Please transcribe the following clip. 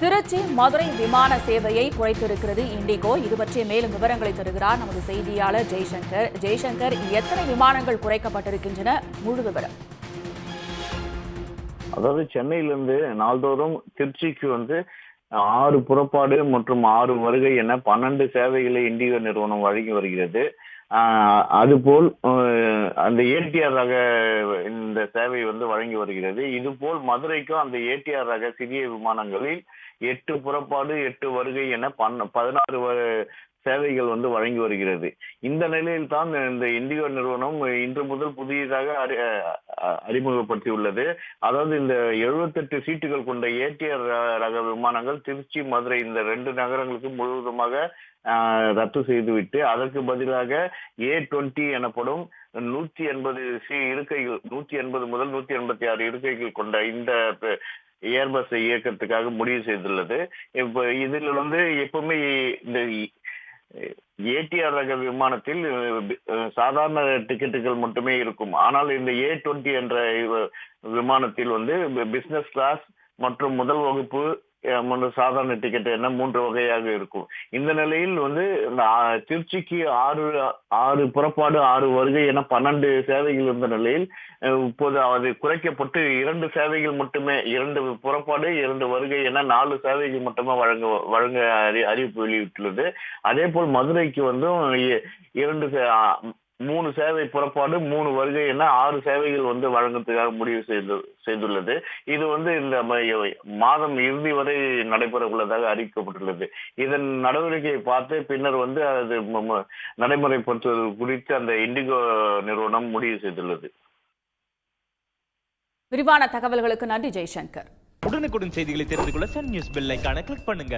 திருச்சி மதுரை விமான சேவையை குறைத்திருக்கிறது இண்டிகோ. இது பற்றிய மேலும் விவரங்களை தருகிறார் நமது செய்தியாளர் ஜெய்சங்கர். ஜெய்சங்கர், எத்தனை விமானங்கள் குறைக்கப்பட்டிருக்கின்றன? முழு விவரம். அதாவது சென்னையிலிருந்து நாள்தோறும் திருச்சிக்கு 6 புறப்பாடு மற்றும் 6 வருகை என 12 சேவைகளை இண்டிகோ நிறுவனம் வழங்கி வருகிறது. அதுபோல் அந்த ஏடிஆர் ரக இந்த சேவை வழங்கி வருகிறது. இதுபோல் மதுரைக்கும் அந்த ஏடிஆர் ரக சிறிய விமானங்களில் 8 புறப்பாடு 8 வருகை என 16 சேவைகள் வழங்கி வருகிறது. இந்த நிலையில் தான் இந்த இண்டிகோ நிறுவனம் இன்று முதல் புதியதாக அறிமுகப்படுத்தியுள்ளது. அதாவது இந்த 78 சீட்டுகள் கொண்ட ஏடிஆர் ரக விமானங்கள் திருச்சி மதுரை இந்த 2 நகரங்களுக்கு முழுவதுமாக ரத்து செய்துவிட்டு அதற்கு பதிலாக A20 எனப்படும் 180 இருக்கைகள் 180 முதல் 186 இருக்கைகள் கொண்ட இந்த ஏர்பஸ் இயக்கத்துக்காக முடிவு செய்துள்ளது. இப்ப இதில் எப்பவுமே இந்த ஏடிஆர் ரக விமானத்தில் சாதாரண டிக்கெட்டுகள் மட்டுமே இருக்கும். ஆனால் இந்த A20 என்ற விமானத்தில் பிசினஸ் கிளாஸ் மற்றும் முதல் வகுப்பு சாதாரண டிக்கெட் என்ன 3 வகையாக இருக்கும். இந்த நிலையில் திருச்சிக்கு 6 புறப்பாடு 6 வருகை என 12 சேவைகள் இருந்த நிலையில் இப்போது அது குறைக்கப்பட்டு 2 சேவைகள் மட்டுமே, 2 புறப்பாடு 2 வருகை என 4 சேவைகள் மட்டுமே வழங்க அறிவிப்பு வெளியிட்டுள்ளது. அதே போல் மதுரைக்கு 3 சேவை புறப்பாடு 3 வருகை என 6 சேவைகள் வழங்குறதுக்காக முடிவு செய்துள்ளது. இது இந்த மாதம் இறுதி வரை நடைபெற உள்ளதாக அறிவிக்கப்பட்டுள்ளது. இதன் நடவடிக்கையை பார்த்து பின்னர் அது நடைமுறைப்படுத்துவது குறித்து அந்த இண்டிகோ நிறுவனம் முடிவு செய்துள்ளது. விரிவான தகவல்களுக்கு நன்றி ஜெய்சங்கர். உடனுக்குடன் செய்திகளை தெரிந்து கொள்ள சன் நியூஸ் பெல் ஐகானை கிளிக் பண்ணுங்க.